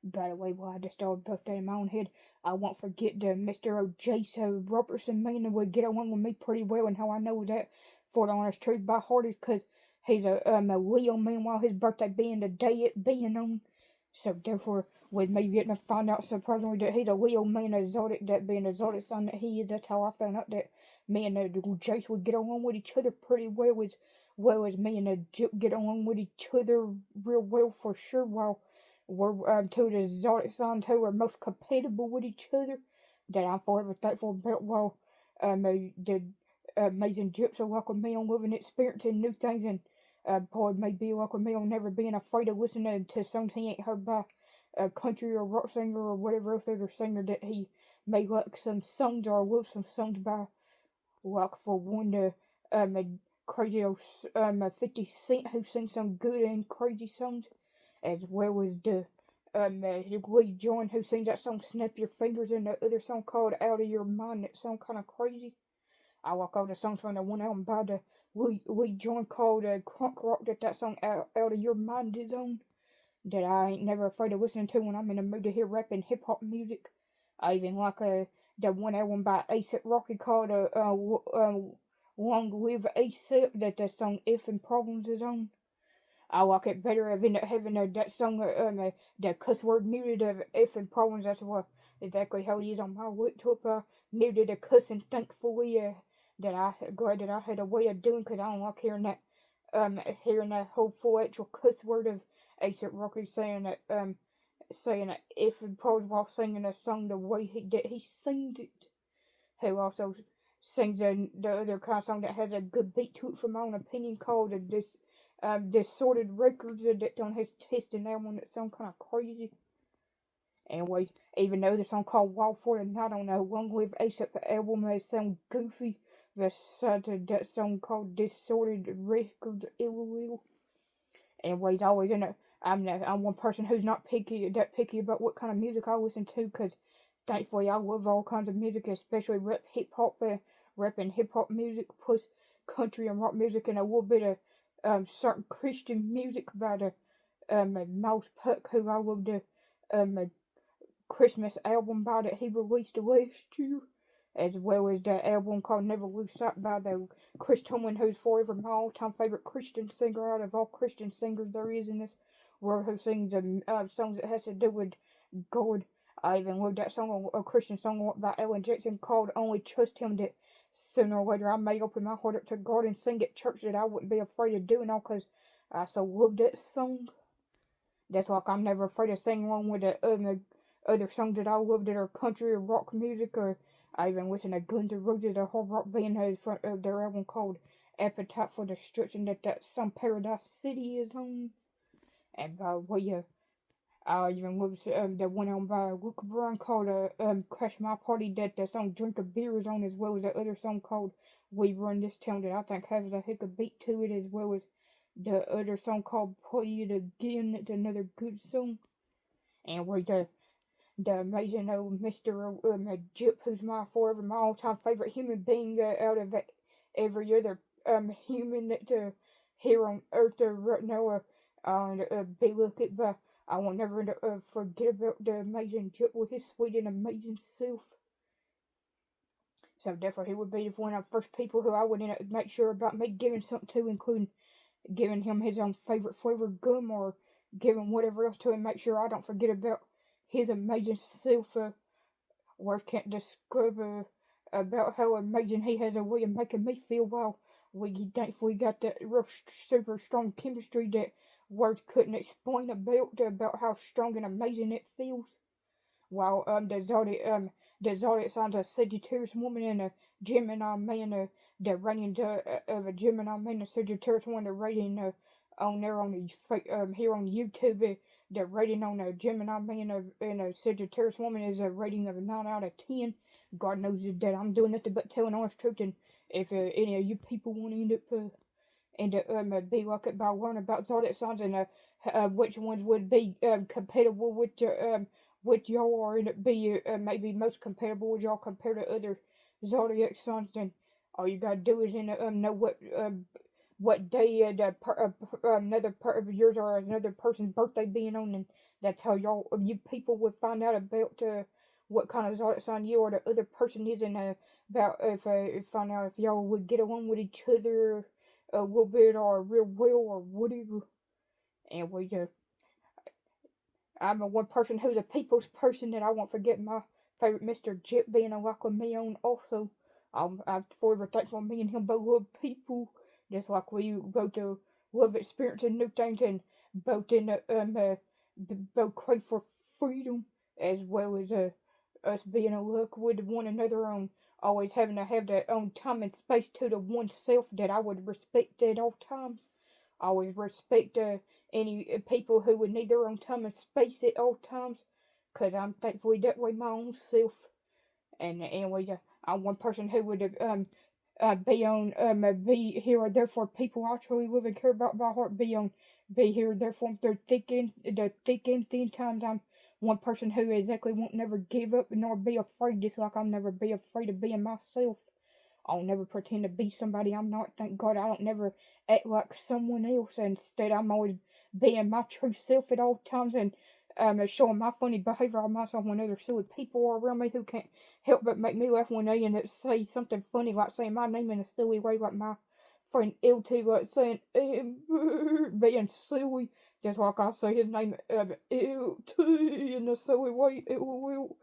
By the way, while I just started put that in my own head, I won't forget the Mr. O'J. So Robertson man would get along with me pretty well, and how I know that for the honest truth by heart is because he's a Leo man, while his birthday being the day it being on. So therefore, with me getting to find out surprisingly that he's a Leo man, a Zodiac, that being a Zodiac sign that he is, that's how I found out that me and Jace would get along with each other pretty well as me and Jip get along with each other real well for sure. While we're two of the Zodiac signs who are most compatible with each other, that I'm forever thankful about. While the amazing Jips are welcome me on living, experiencing new things, and Paul may be welcome me on never being afraid of listening to songs he ain't heard by a country or rock singer or whatever else other singer that he may like some songs or love some songs by. Like for one, a crazy old 50 Cent who sings some good and crazy songs, as well as the Lee John who sings that song "Snap Your Fingers" and the other song called "Out of Your Mind" that sound kind of crazy. I like all the songs from the one album by the Lee John called Crunk Rock that song out of Your Mind is on. That I ain't never afraid of listening to when I'm in the mood to hear rap and hip hop music. I even like the one album by A$AP Rocky called Long Live A$AP that the song If and Problems is on. I like it better of having that song, the cuss word muted of If and Problems. That's what exactly how it is on my laptop. Muted the cussing, thankfully. That I glad that I had a way of doing, because I don't like hearing that whole full actual cuss word of A$AP Rocky saying that if and Problems while singing a song the way that he sings it. Who also sings the other kind of song that has a good beat to it, from my own opinion, called Distorted Records, that's on his testing album that sound kind of crazy. Anyways, even though the song called Wild for the Night on the Long Live A$AP album may sound goofy, besides that song called Distorted Records, ill. Anyways, always in it. I'm one person who's not that picky about what kind of music I listen to, because thankfully I love all kinds of music, especially rap and hip hop music, plus country and rock music, and a little bit of certain Christian music by the Mouse Puck, who I love the Christmas album by that he released last year, as well as the album called Never Lose Sight by the Chris Tomlin, who's forever my all-time favorite Christian singer out of all Christian singers there is in this world, who sings songs that has to do with God. I even love that song, a Christian song by Alan Jackson called Only Trust Him, that sooner or later I may open my heart up to God and sing at church, that I wouldn't be afraid of doing all, because I so love that song. That's like I'm never afraid of singing along with the other songs that I love that are country or rock music, or I even listen to Guns N' Roses, a hard rock band, has front of their album called Appetite for Destruction, that some Paradise City is on. And by the way, I even love the one album by Luke Bryan called Crash My Party, that the song Drink a Beer is on, as well as the other song called We Run This Town that I think has a heck of a beat to it, as well as the other song called Play It Again. It's another good song. And with the amazing old Mr. Jip, who's my all-time favorite human being out of every other human that's here on Earth right now. Be looked at, but I will never forget about the amazing Jip with his sweet and amazing self. So therefore, he would be one of the first people who I would make sure about me giving something to, including giving him his own favorite flavored gum, or giving whatever else to him. Make sure I don't forget about his amazing self. Words can't describe about how amazing he has a way of making me feel. While we thankfully got that real super strong chemistry that words couldn't explain about how strong and amazing it feels. While the zodiac signs a Sagittarius woman and a Gemini man, the ratings of a Gemini man and a Sagittarius woman, the rating on there on the here on YouTube, the rating on a Gemini man and a Sagittarius woman is a rating of a 9 out of 10. God knows that I'm doing nothing but telling honest truth, and if any of you people want to end up be like it by learning about zodiac signs and which ones would be compatible with y'all, or end up be maybe most compatible with y'all compared to other zodiac signs, then all you gotta do is know what day another part of yours or another person's birthday being on, and that's how you people would find out about what kind of zodiac sign you or the other person is, and about if find out if y'all would get along with each other a little bit or real well or whatever. And I'm a one person who's a people's person that I won't forget my favorite Mr. Jip being a like with me on also. I'm forever thankful me and him both love people. Just like we both love experiencing new things and both in both crave for freedom as well as us being a look with one another on always having to have their own time and space to the oneself that I would respect at all times. I always respect any people who would need their own time and space at all times, cause I'm thankfully that way my own self. And anyway, I'm one person who would be here or there for people I truly love and care about by heart. Be here or there for them through the thick and thin times. I'm one person who exactly won't never give up nor be afraid, just like I'll never be afraid of being myself. I'll never pretend to be somebody I'm not. Thank God I don't never act like someone else. Instead, I'm always being my true self at all times and showing my funny behavior on myself when other silly people are around me who can't help but make me laugh when they say something funny, like saying my name in a silly way, like my friend LT, like saying being silly, just like I say his name LT in a silly way. LOL.